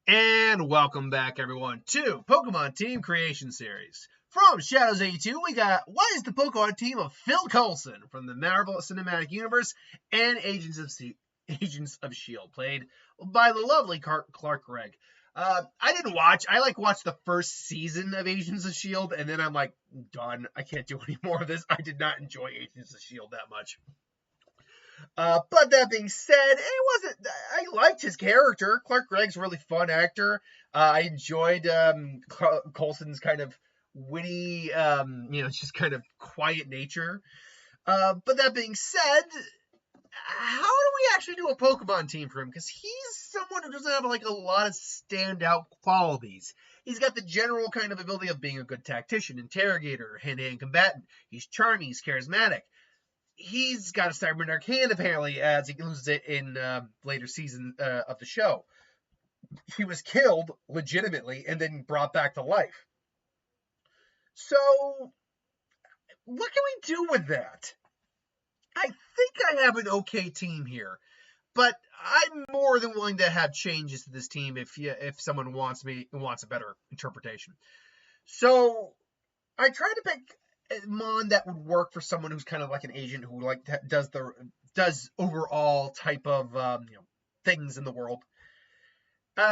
And welcome back, everyone, to Pokemon Team Creation Series. From Shadows 82, we got what is the Pokemon team of Phill Coulson from the Marvel Cinematic Universe and Agents of S.H.I.E.L.D., played by the lovely Clark Gregg. I didn't watch. I watched the first season of Agents of S.H.I.E.L.D., and then I'm like, done. I can't do any more of this. I did not enjoy Agents of S.H.I.E.L.D. that much. But that being said, it wasn't. I liked his character. Clark Gregg's a really fun actor. I enjoyed Coulson's kind of witty, just kind of quiet nature. But that being said, how do we actually do a Pokemon team for him? Because he's someone who doesn't have a lot of standout qualities. He's got the general kind of ability of being a good tactician, interrogator, hand-to-hand combatant. He's charming, he's charismatic. He's got a cybernetic hand, apparently, as he loses it in later season of the show. He was killed legitimately and then brought back to life. So, what can we do with that? I think I have an okay team here, but I'm more than willing to have changes to this team if someone wants a better interpretation. So, I tried to pick Mon that would work for someone who's kind of like an agent who does overall type of things in the world.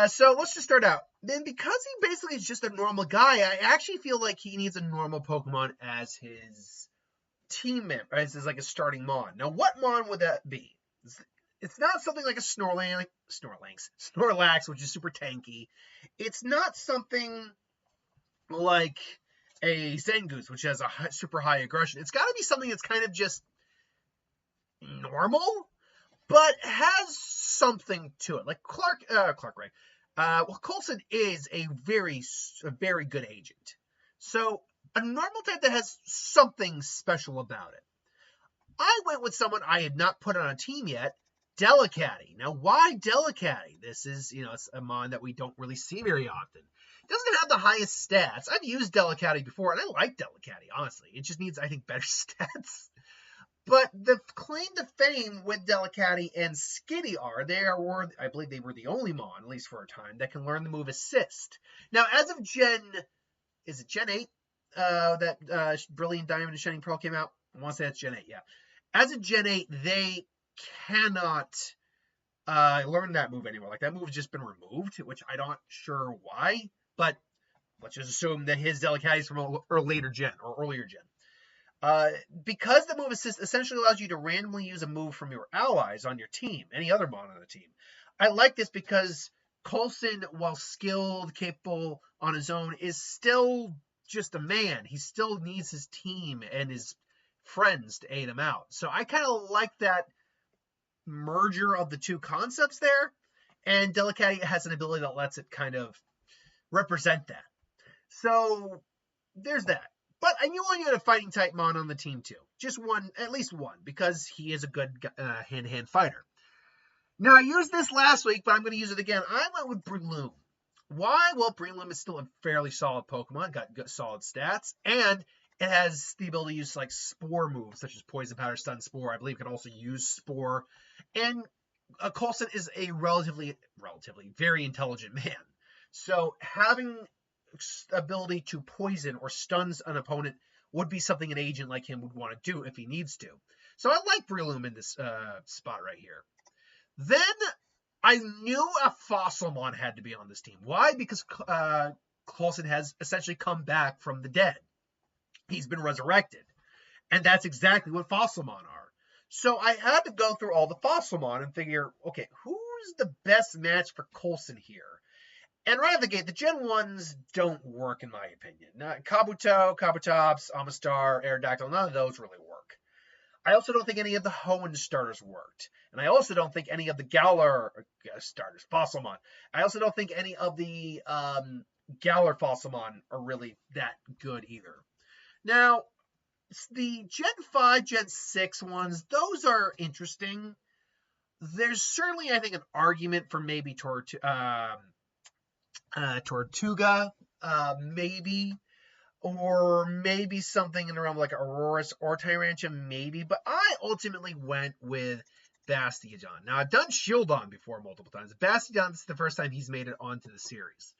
So let's just start out. Then, because he basically is just a normal guy, I actually feel like he needs a normal Pokemon as his team member, as his a starting Mon. Now, what Mon would that be? It's not something like a Snorlax, which is super tanky. It's not something like a Zangoose, which has a super high aggression. It's got to be something that's kind of just normal, but has something to it. Like Clark Gregg. Coulson is a very good agent. So a normal type that has something special about it. I went with someone I had not put on a team yet, Delacatty. Now, why Delacatty? This is, it's a Mon that we don't really see very often. It doesn't have the highest stats. I've used Delacatty before, and I like Delacatty, honestly. It just needs, I think, better stats. But the claim to fame with Delacatty and Skitty I believe they were the only Mon, at least for a time, that can learn the move Assist. Now, as of Gen 8? That Brilliant Diamond and Shining Pearl came out? I want to say that's Gen 8, yeah. As of Gen 8, they cannot learn that move anymore. That move has just been removed, which I'm not sure why, but let's just assume that his Delacatty is from a later gen or earlier gen. Because the move assist essentially allows you to randomly use a move from your allies on your team, any other Mon on the team. I like this because Coulson, while skilled, capable on his own, is still just a man. He still needs his team and his friends to aid him out. So I kind of like that merger of the two concepts there, and Delacatty has an ability that lets it kind of represent that. So there's that. But I knew I had a fighting type Mon on the team too. Just one, at least one, because he is a good hand-to-hand fighter. Now, I used this last week, but I'm going to use it again. I went with Breloom. Why? Well, Breloom is still a fairly solid Pokemon, got good, solid stats, and it has the ability to use Spore moves, such as Poison Powder, Stun Spore. I believe it can also use Spore. And Coulson is a relatively very intelligent man. So having ability to poison or stuns an opponent would be something an agent like him would want to do if he needs to. So I like Breloom in this spot right here. Then I knew a Fossilmon had to be on this team. Why? Because Coulson has essentially come back from the dead. He's been resurrected. And that's exactly what Fossilmon are. So I had to go through all the Fossilmon and figure, okay, who's the best match for Coulson here? And right out the gate, the Gen 1s don't work, in my opinion. Kabuto, Kabutops, Amistar, Aerodactyl, none of those really work. I also don't think any of the Hoenn starters worked. And I also don't think any of the Galar starters, Fossilmon. I also don't think any of the Galar Fossilmon are really that good either. Now, the Gen 5, Gen 6 ones, those are interesting. There's certainly, I think, an argument for maybe Tortuga, maybe. Or maybe something in the realm like Aurorus or Tyrantia, maybe. But I ultimately went with Bastiodon. Now, I've done Shieldon before multiple times. Bastiodon, this is the first time he's made it onto the series.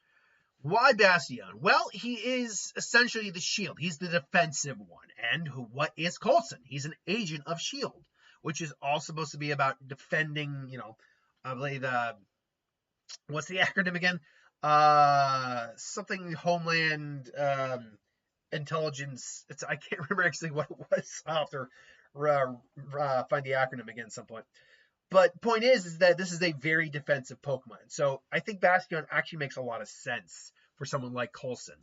Why Bastiodon? Well, he is essentially the shield. He's the defensive one. And what is Coulson? He's an agent of shield, which is all supposed to be about defending, I believe, what's the acronym again? Something Homeland Intelligence. I can't remember actually what it was. I'll have to find the acronym again at some point. But point is that this is a very defensive Pokemon. So I think Bastiodon actually makes a lot of sense for someone like Coulson.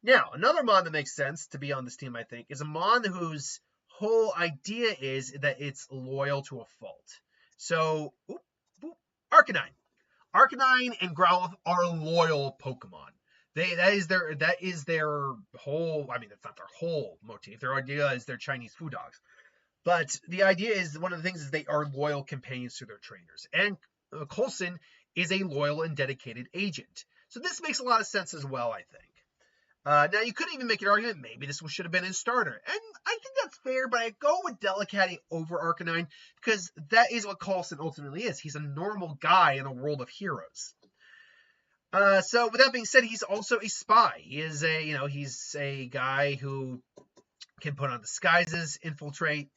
Now, another Mon that makes sense to be on this team, I think, is a Mon whose whole idea is that it's loyal to a fault. So, Arcanine. Arcanine and Growlithe are loyal Pokemon. That is their whole, I mean, it's not their whole motif. Their idea is they're Chinese food dogs. But the idea is, one of the things is they are loyal companions to their trainers. And Coulson is a loyal and dedicated agent. So this makes a lot of sense as well, I think. Now, you could even make an argument, maybe this should have been his starter. And I think that's fair, but I go with Delcatty over Arcanine because that is what Coulson ultimately is. He's a normal guy in a world of heroes. So with that being said, he's also a spy. He is he's a guy who can put on disguises, infiltrate,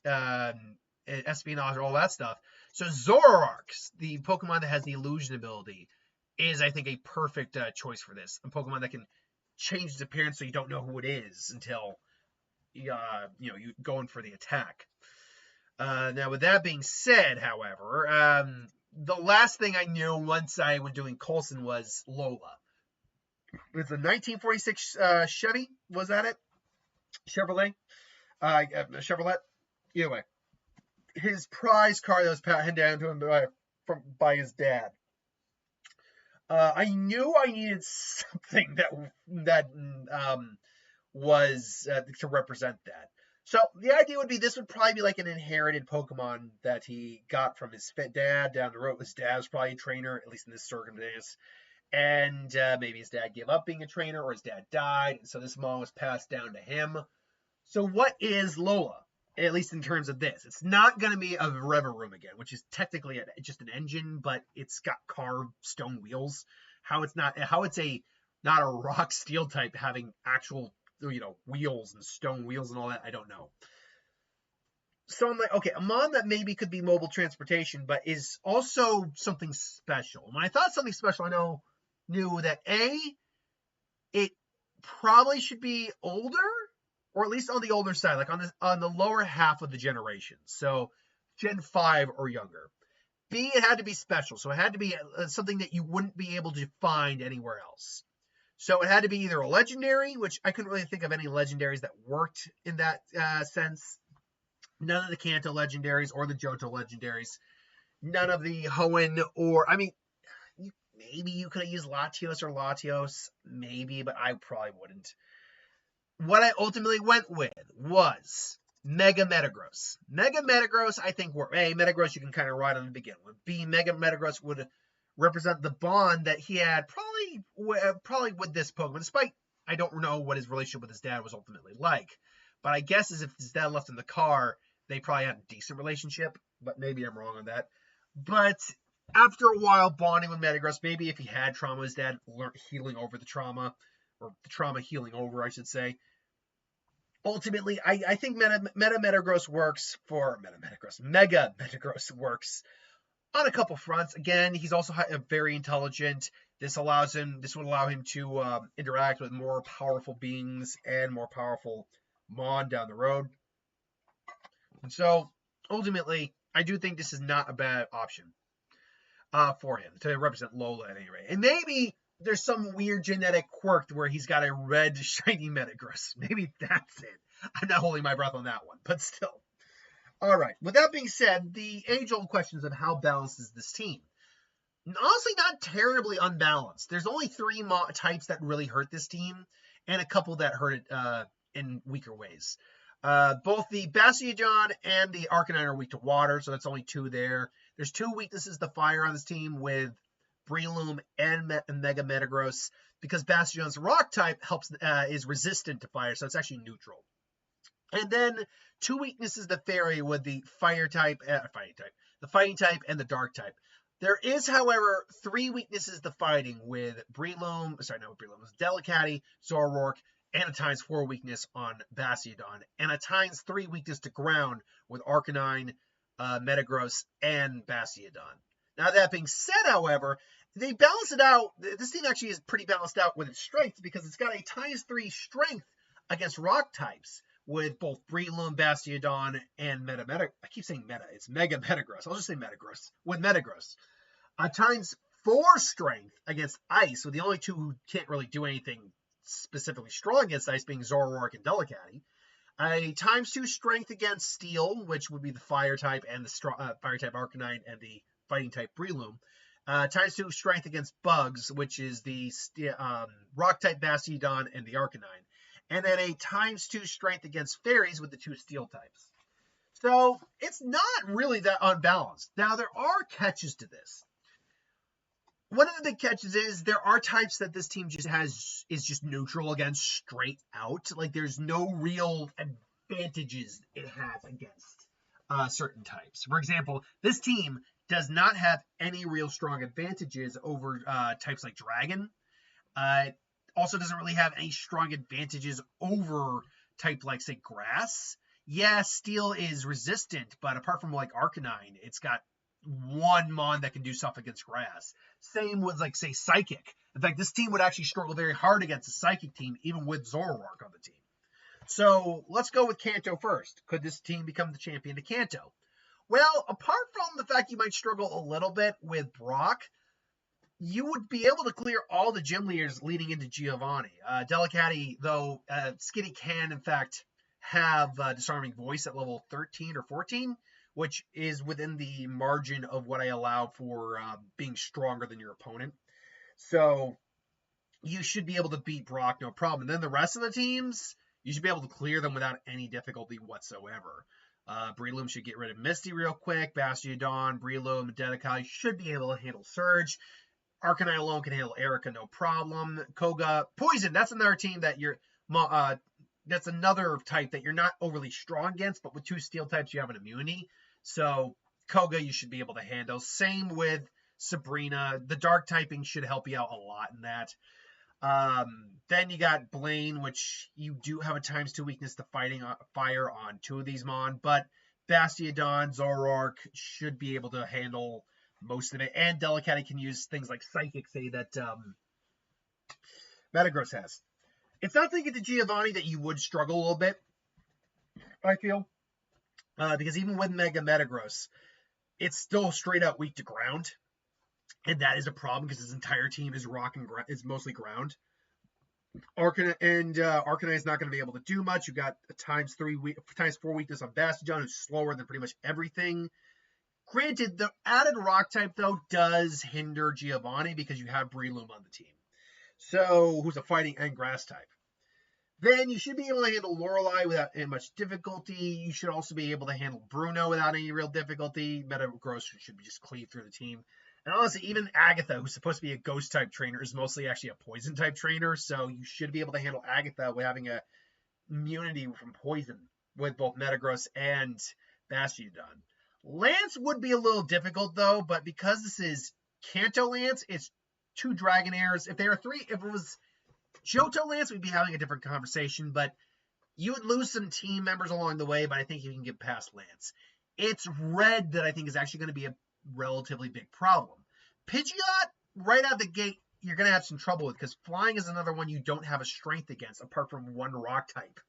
espionage, all that stuff. So Zoroark, the Pokemon that has the illusion ability, is, I think, a perfect choice for this. A Pokemon that can change its appearance so you don't know who it is until you go in for the attack. Now, with that being said, however, the last thing I knew once I was doing Coulson was Lola. It's a 1946 Chevy. Was that it? Chevrolet. Chevrolet. Either way, his prize car that was handed down to him by his dad. I knew I needed something that was to represent that. So the idea would be this would probably be like an inherited Pokemon that he got from his dad down the road. His dad was probably a trainer, at least in this circumstance. And maybe his dad gave up being a trainer, or his dad died, and so this Mon was passed down to him. So what is Lola, at least in terms of this? It's not going to be a Reverum again, which is technically just an engine, but it's got carved stone wheels. How it's not a rock steel type having actual wheels and stone wheels and all that, I don't know. So I'm like, okay, a Mon that maybe could be mobile transportation, but is also something special. When I thought something special, I knew that it probably should be older, or at least on the older side, like on the lower half of the generation. So Gen 5 or younger. B, it had to be special. So it had to be something that you wouldn't be able to find anywhere else. So it had to be either a legendary, which I couldn't really think of any legendaries that worked in that sense. None of the Kanto legendaries or the Johto legendaries. None of the Hoenn maybe you could have used Latios, maybe, but I probably wouldn't. What I ultimately went with was Mega Metagross. Mega Metagross, I think, A, Metagross you can kind of ride on to begin with. B, Mega Metagross would represent the bond that he had probably with this Pokemon, despite I don't know what his relationship with his dad was ultimately like. But I guess as if his dad left in the car, they probably had a decent relationship, but maybe I'm wrong on that. But after a while bonding with Metagross, maybe if he had trauma, his dad learned healing over the trauma, or the trauma healing over, I should say. Ultimately, I think Mega Metagross works on a couple fronts. Again, he's also very intelligent. This would allow him to interact with more powerful beings and more powerful Mon down the road. And so, ultimately, I do think this is not a bad option for him to represent Lola at any rate. And maybe there's some weird genetic quirk where he's got a red shiny Metagross. Maybe that's it. I'm not holding my breath on that one, but still. All right. With that being said, the age-old question is of how balanced is this team? Honestly, not terribly unbalanced. There's only 3 types that really hurt this team, and a couple that hurt it in weaker ways. Both the Bastiodon and the Arcanine are weak to water, so that's only 2 there. There's 2 weaknesses to fire on this team with Breloom and Mega Metagross, because Bastiodon's rock type is resistant to fire, so it's actually neutral. And then 2 weaknesses to Fairy with the the Fighting type, and the Dark type. There is, however, 3 weaknesses to fighting with Breloom, sorry, not with Breloom, it was Delcatty, Zoroark, and a times 4 weakness on Bastiodon, and a times 3 weakness to ground with Arcanine, Metagross, and Bastiodon. Now, that being said, however, they balance it out. This team actually is pretty balanced out with its strength because it's got a times 3 strength against rock types with both Breloom, Bastiodon, and Meta. I keep saying Meta. It's Mega Metagross. I'll just say Metagross. With Metagross. Times 4 strength against Ice, with the only 2 who can't really do anything specifically strong against Ice being Zoroark and Delcatty. A times 2 strength against Steel, which would be the Fire type and the Fire type Arcanine and the Fighting type Breloom. Times 2 strength against Bugs, which is the Rock type Bastiodon and the Arcanine. And then a times 2 strength against Fairies with the 2 Steel types. So it's not really that unbalanced. Now, there are catches to this. One of the big catches is there are types that this team is just neutral against straight out. Like, there's no real advantages it has against certain types. For example, this team does not have any real strong advantages over types like Dragon. It also doesn't really have any strong advantages over type like, say, Grass. Yeah, Steel is resistant, but apart from like Arcanine, it's got one Mon that can do stuff against Grass. Same with, like, say, Psychic. In fact, this team would actually struggle very hard against a Psychic team, even with Zoroark on the team. So let's go with Kanto first. Could this team become the champion to Kanto? Well, apart from the fact you might struggle a little bit with Brock, you would be able to clear all the gym leaders leading into Giovanni. Delcatty, though, Skitty can, in fact, have Disarming Voice at level 13 or 14, which is within the margin of what I allow for being stronger than your opponent. So you should be able to beat Brock, no problem. And then the rest of the teams, you should be able to clear them without any difficulty whatsoever. Breloom should get rid of Misty real quick. Bastiodon, Breloom, Delcatty should be able to handle Surge. Arcanine alone can handle Erica, no problem. Koga, Poison, that's another team that that's another type that you're not overly strong against, but with 2 Steel types, you have an immunity. So Koga, you should be able to handle. Same with Sabrina. The Dark typing should help you out a lot in that. Then you got Blaine, which you do have a times 2 weakness to fighting fire on 2 of these Mon, but Bastiodon, Zoroark should be able to handle most of it. And Delcatty can use things like Psychic, say, that Metagross has. It's not thinking to Giovanni that you would struggle a little bit, I feel. Because even with Mega Metagross, it's still straight out weak to ground. And that is a problem because his entire team is rock and is mostly ground. Arcanine is not going to be able to do much. You got a times 4 weakness on Bastiodon, who's slower than pretty much everything. Granted, the added rock type, though, does hinder Giovanni because you have Breloom on the team. So, who's a fighting and grass type. Then you should be able to handle Lorelei without any much difficulty. You should also be able to handle Bruno without any real difficulty. Metagross should be just cleave through the team. And honestly, even Agatha, who's supposed to be a ghost type trainer, is mostly actually a poison type trainer. So you should be able to handle Agatha with having a immunity from poison with both Metagross and Bastiodon. Lance would be a little difficult though, but because this is Kanto Lance, it's 2 Dragonairs. If it was Johto Lance, we'd be having a different conversation, but you would lose some team members along the way, but I think you can get past Lance. It's Red that I think is actually going to be a relatively big problem. Pidgeot, right out the gate, you're going to have some trouble with because Flying is another one you don't have a strength against apart from 1 rock type.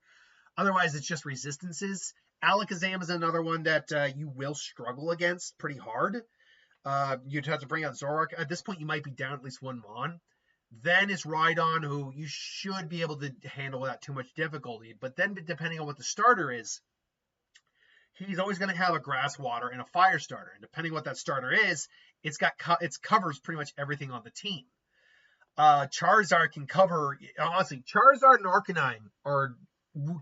Otherwise, it's just resistances. Alakazam is another one that you will struggle against pretty hard. You'd have to bring out Zoroark. At this point, you might be down at least 1 Mon. Then it's Rhydon, who you should be able to handle without too much difficulty. But then, depending on what the starter is, he's always going to have a Grass, Water, and a Fire starter. And depending on what that starter is, it covers pretty much everything on the team. Charizard can cover, honestly, Charizard and Arcanine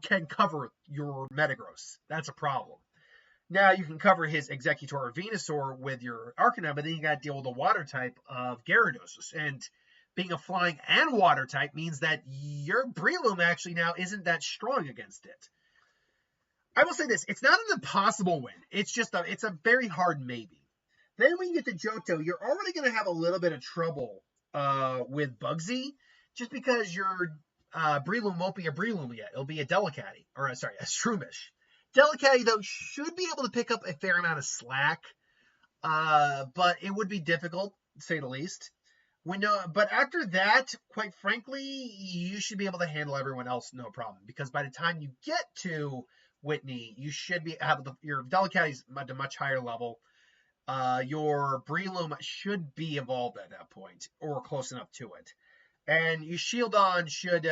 can cover your Metagross. That's a problem. Now, you can cover his Executor or Venusaur with your Arcanine, but then you got to deal with the Water type of Gyarados. And being a Flying and Water type means that your Breloom actually now isn't that strong against it. I will say this, it's not an impossible win. It's just it's a very hard maybe. Then when you get to Johto, you're already going to have a little bit of trouble with Bugsy, just because your Breloom won't be a Breloom yet. It'll be a Delicati, or sorry, a Shroomish. Delicati, though, should be able to pick up a fair amount of slack, but it would be difficult, to say the least. But after that, quite frankly, you should be able to handle everyone else no problem, because by the time you get to Whitney, you should be your Delicati's at a much higher level. Your Breloom should be evolved at that point, or close enough to it. And your Shieldon should,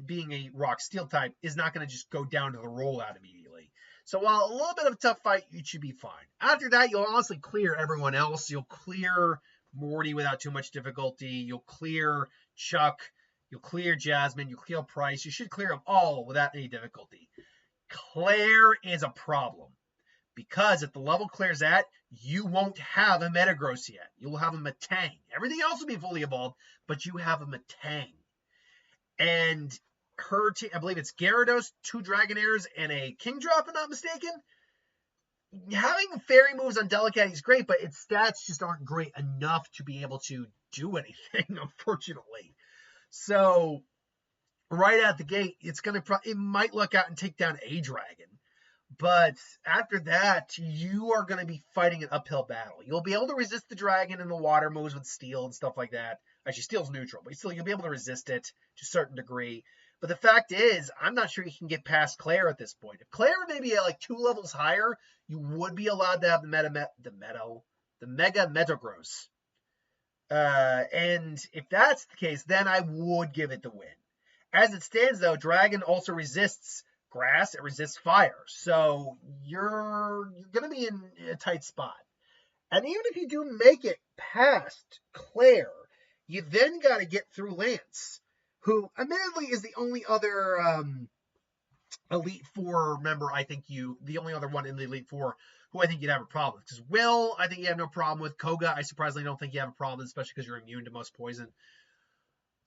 being a Rock Steel type, is not going to just go down to the rollout immediately. So while a little bit of a tough fight, you should be fine. After that, you'll honestly clear everyone else. You'll clear Morty without too much difficulty. You'll clear Chuck. You'll clear Jasmine. You'll clear Price. You should clear them all without any difficulty. Claire is a problem, because at the level Claire's at, you won't have a Metagross yet. You'll have a Metang. Everything else will be fully evolved, but you have a Metang. And her team, I believe it's Gyarados, 2 Dragonairs, and a Kingdra, if I'm not mistaken. Having fairy moves on Delicati is great, but its stats just aren't great enough to be able to do anything, unfortunately. So, right out the gate, it might luck out and take down a Dragon. But after that, you are going to be fighting an uphill battle. You'll be able to resist the Dragon and the water moves with Steel and stuff like that. Actually, Steel's neutral, but still, you'll be able to resist it to a certain degree. But the fact is, I'm not sure you can get past Claire at this point. If Claire may be at like 2 levels higher, you would be allowed to have the Mega Metagross. And if that's the case, then I would give it the win. As it stands, though, Dragon also resists grass, it resists fire. So you're going to be in a tight spot. And even if you do make it past Claire, you then got to get through Lance, who admittedly is the only other Elite Four member, the only other one in the Elite Four who I think you'd have a problem with. Because Will, I think you have no problem with. Koga, I surprisingly don't think you have a problem with, especially because you're immune to most poison.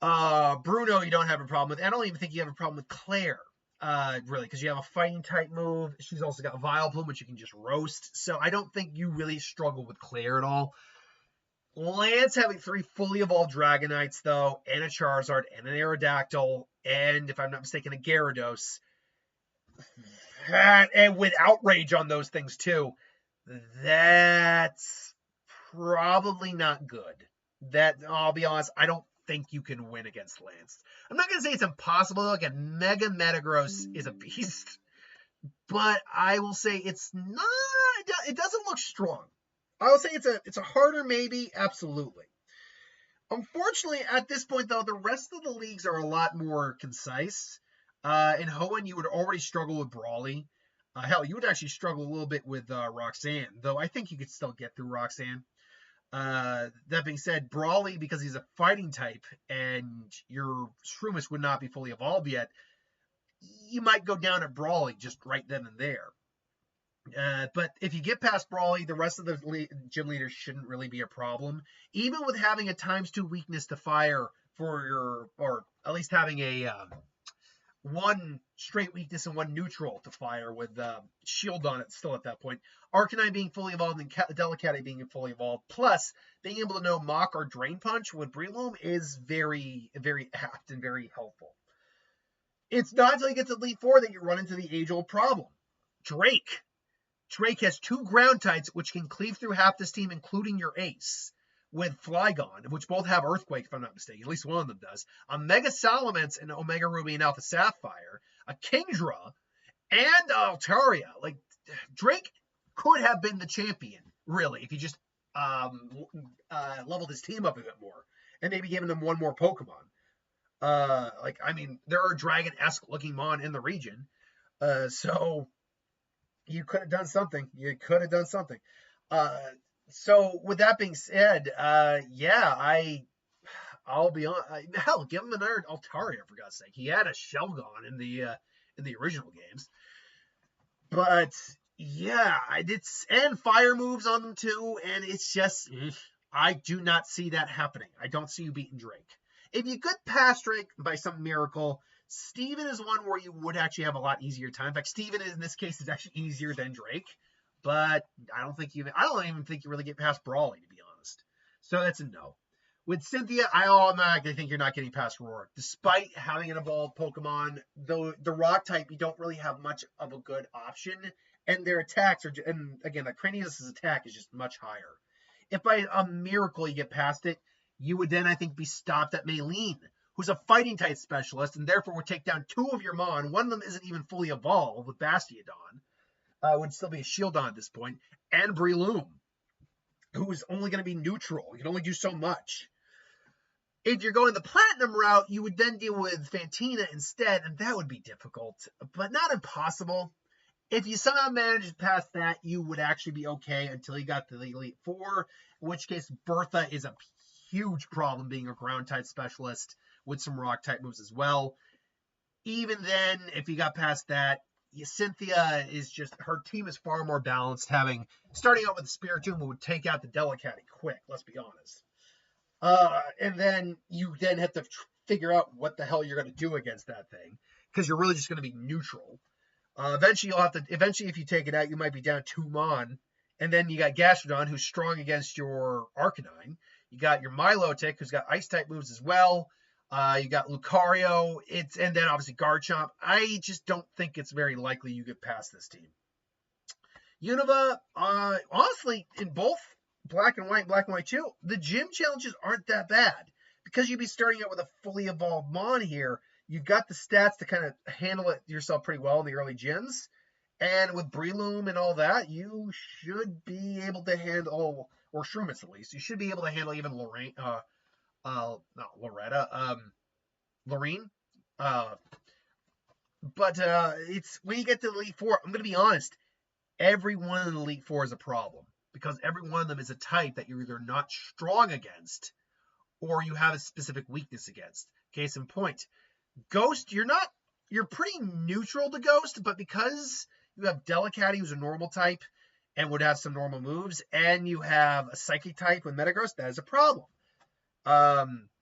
Bruno, you don't have a problem with. I don't even think you have a problem with Claire, really, because you have a fighting type move. She's also got Vileplume, which you can just roast. So I don't think you really struggle with Claire at all. Lance having 3 fully evolved Dragonites, though, and a Charizard, and an Aerodactyl, and, if I'm not mistaken, a Gyarados, and with Outrage on those things, too, that's probably not good. I'll be honest, I don't think you can win against Lance. I'm not going to say it's impossible, though. Again, Mega Metagross is a beast, but I will say it doesn't look strong. I would say it's a harder maybe, absolutely. Unfortunately, at this point, though, the rest of the leagues are a lot more concise. In Hoenn, you would already struggle with Brawly. Hell, you would actually struggle a little bit with Roxanne, though I think you could still get through Roxanne. That being said, Brawly, because he's a fighting type, and your Shroomish would not be fully evolved yet, you might go down at Brawly just right then and there. But if you get past Brawly, the rest of the gym leaders shouldn't really be a problem. Even with having a ×2 weakness to fire or at least having a 1 straight weakness and 1 neutral to fire with Shield on it still at that point. Arcanine being fully evolved and Delicati being fully evolved, plus being able to know Mach or Drain Punch with Breloom is very, very apt and very helpful. It's not until you get to Elite Four that you run into the age-old problem. Drake has 2 ground types which can cleave through half this team, including your ace, with Flygon, which both have Earthquake, if I'm not mistaken. At least one of them does. A Mega Salamence and Omega Ruby and Alpha Sapphire, a Kingdra, and Altaria. Like, Drake could have been the champion, really, if he just leveled his team up a bit more and maybe given them 1 more Pokemon. There are Dragon-esque looking Mon in the region. So you could have done something. So with that being said, I'll be on. Hell, give him another Altaria for God's sake. He had a Shelgon in the original games, but yeah, and fire moves on them too, and it's just I do not see that happening. I don't see you beating Drake. If you could pass Drake by some miracle, Steven is one where you would actually have a lot easier time. In fact, Steven in this case is actually easier than Drake. but I don't even think you really get past Brawly, to be honest. So that's a no. With Cynthia, I automatically think you're not getting past Roar. Despite having an evolved Pokemon, though the Rock type, you don't really have much of a good option. And their attacks are, and again, the Cranius' attack is just much higher. If by a miracle you get past it, you would then, I think, be stopped at Maylene, who's a fighting type specialist, and therefore would take down 2 of your Mon. One of them isn't even fully evolved with Bastiodon. Would still be a Shieldon at this point, and Breloom, who is only going to be neutral. You can only do so much. If you're going the Platinum route, you would then deal with Fantina instead, and that would be difficult, but not impossible. If you somehow managed past that, you would actually be okay until you got to the Elite Four, in which case Bertha is a huge problem being a ground-type specialist with some rock-type moves as well. Even then, if you got past that, Cynthia is just, her team is far more balanced, starting out with the Spiritomb would take out the Delicati quick, let's be honest. And then you then have to figure out what the hell you're going to do against that thing, because you're really just going to be neutral. Eventually, if you take it out, you might be down 2 Mon, and then you got Gastrodon, who's strong against your Arcanine. You got your Milotic, who's got Ice-type moves as well. You got Lucario, and then obviously Garchomp. I just don't think it's very likely you get past this team. Unova, honestly, in both Black and White 2, the gym challenges aren't that bad. Because you'd be starting out with a fully evolved Mon here, you've got the stats to kind of handle it yourself pretty well in the early gyms. And with Breloom and all that, you should be able to handle, or Shroomis at least, you should be able to handle even Lorraine, not Loretta, Lorene. But it's when you get to the Elite Four, I'm going to be honest, every one of the Elite Four is a problem. Because every one of them is a type that you're either not strong against, or you have a specific weakness against. Case in point, Ghost, you're pretty neutral to Ghost, but because you have Delicati, who's a normal type, and would have some normal moves, and you have a Psychic type with Metagross, that is a problem.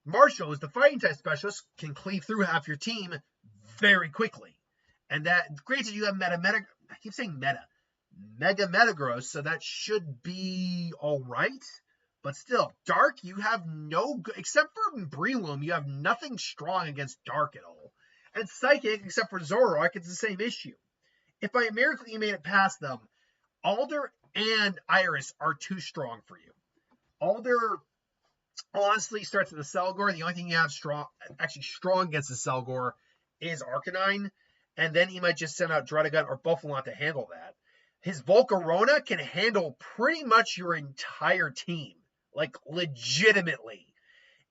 Marshall is the fighting type specialist, can cleave through half your team very quickly. And that, granted, you have I keep saying Mega Metagross, so that should be alright. But still, Dark, you have except for Breloom, you have nothing strong against Dark at all. And Psychic, except for Zoroark, it's the same issue. If by a miracle you made it past them, Alder and Iris are too strong for you. Alder honestly starts with the Selgor. The only thing you have strong against the Selgor is Arcanine. And then he might just send out Druddigon or Buffalon to handle that. His Volcarona can handle pretty much your entire team. Like, legitimately.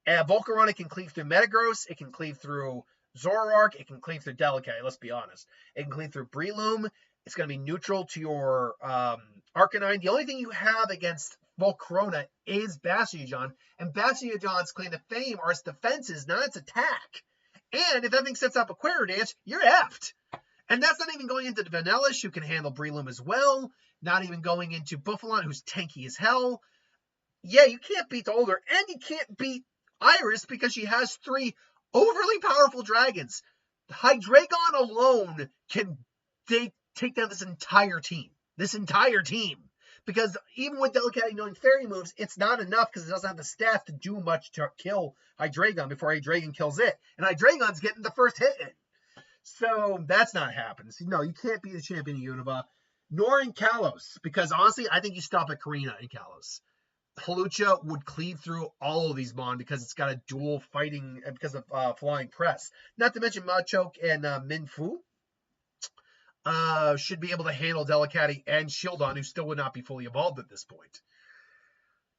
Volcarona can cleave through Metagross. It can cleave through Zoroark. It can cleave through Delicati, let's be honest. It can cleave through Breloom. It's going to be neutral to your Arcanine. The only thing you have against Volcarona is Bastiodon. And Bastiodon's claim to fame are its defenses, not its attack. And if that thing sets up a Aquario Dance, you're effed. And that's not even going into the Vanellish, who can handle Breloom as well. Not even going into Buffalon, who's tanky as hell. Yeah, you can't beat Alder, and you can't beat Iris because she has 3 overly powerful dragons. Hydreigon alone can take down this entire team. Because even with Delicati knowing fairy moves, it's not enough because it doesn't have the stats to do much to kill Hydreigon before Hydreigon kills it. And Hydreigon's getting the first hit in. So that's not happening. So, no, you can't be the champion of Unova, nor in Kalos, because honestly, I think you stop at Karina in Kalos. Hawlucha would cleave through all of these Mon because it's got a dual fighting, because of Flying Press. Not to mention Machoke and Minfu should be able to handle Delicati and Shieldon, who still would not be fully evolved at this point.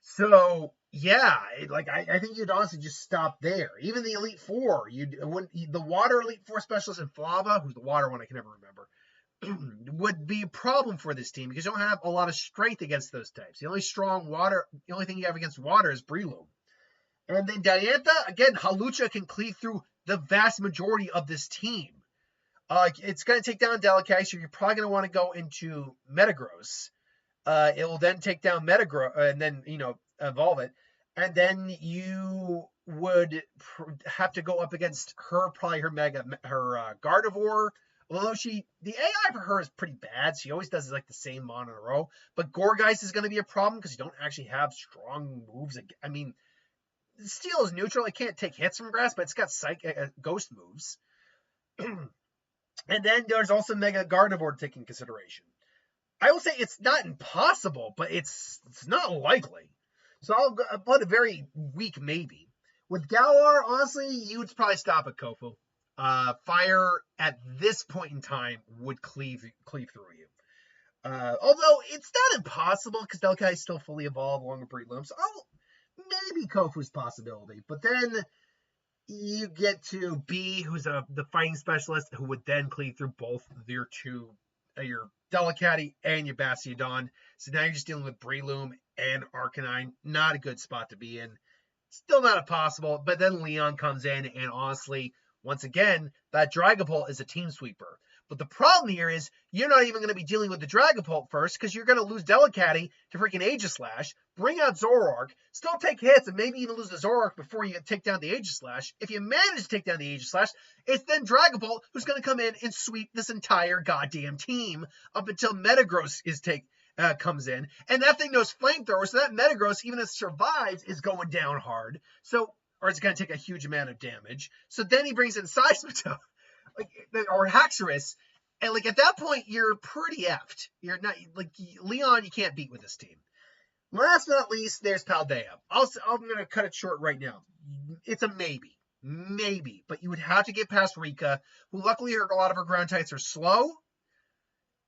So, yeah, I think you'd honestly just stop there. Even the Elite Four, the Water Elite Four specialist in Flava, who's the Water one, I can never remember, would be a problem for this team because you don't have a lot of strength against those types. The only thing you have against Water is Breloom. And then Diantha, again, Hawlucha can cleave through the vast majority of this team. It's going to take down Delicati, so you're probably going to want to go into Metagross. It will then take down Metagross, and then, evolve it. And then you would have to go up against her Gardevoir, Although the AI for her is pretty bad. She always does like the same mon in a row. But Gourgeist is going to be a problem because you don't actually have strong moves. I mean, Steel is neutral. It can't take hits from grass, but it's got ghost moves. And then there's also Mega Gardevoir to take in consideration. I will say it's not impossible, but it's not likely. So I'll put a very weak maybe. With Galar, honestly, you would probably stop at Kofu. Fire at this point in time would cleave through you. Although it's not impossible because Delkai is still fully evolved along with Breloom. So maybe Kofu's possibility. But then you get to B, who's the fighting specialist, who would then cleave through both your Delicati and your Bastiodon. So now you're just dealing with Breloom and Arcanine. Not a good spot to be in. Still not impossible, but then Leon comes in, and honestly, once again, that Dragapult is a team sweeper. But the problem here is you're not even going to be dealing with the Dragapult first because you're going to lose Delicati to freaking Aegislash, bring out Zoroark, still take hits, and maybe even lose the Zoroark before you take down the Aegislash. If you manage to take down the Aegislash, it's then Dragapult who's going to come in and sweep this entire goddamn team up until Metagross comes in, and that thing knows Flamethrower, so that Metagross, even if it survives, is going down hard. Or it's going to take a huge amount of damage. So then he brings in Seismitoad, or Haxorus, and at that point you're pretty effed. You're not Leon. You can't beat with this team. Last but not least, there's Paldea. I'm going to cut it short right now. It's a maybe, but you would have to get past Rika, who luckily a lot of her ground types are slow.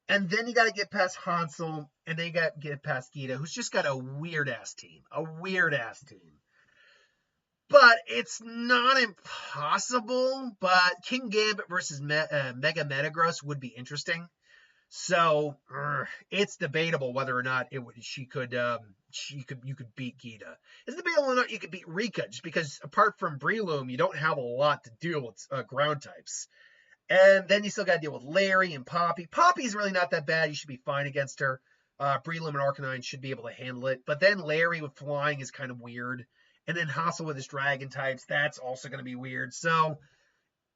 And then you got to get past Hansel, and then you got to get past Gita, who's just got a weird-ass team. But it's not impossible, but King Gambit versus Mega Metagross would be interesting. So it's debatable whether or not you could beat Gita. It's debatable whether or not you could beat Rika, just because apart from Breloom, you don't have a lot to deal with ground types. And then you still got to deal with Larry and Poppy. Poppy's really not that bad. You should be fine against her. Breloom and Arcanine should be able to handle it. But then Larry with flying is kind of weird. And then Hassel with his dragon types, that's also going to be weird. So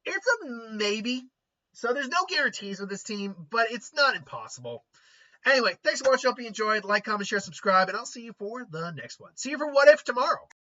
it's a maybe. So there's no guarantees with this team, but it's not impossible. Anyway, thanks for watching. Hope you enjoyed. Like, comment, share, subscribe, and I'll see you for the next one. See you for What If tomorrow.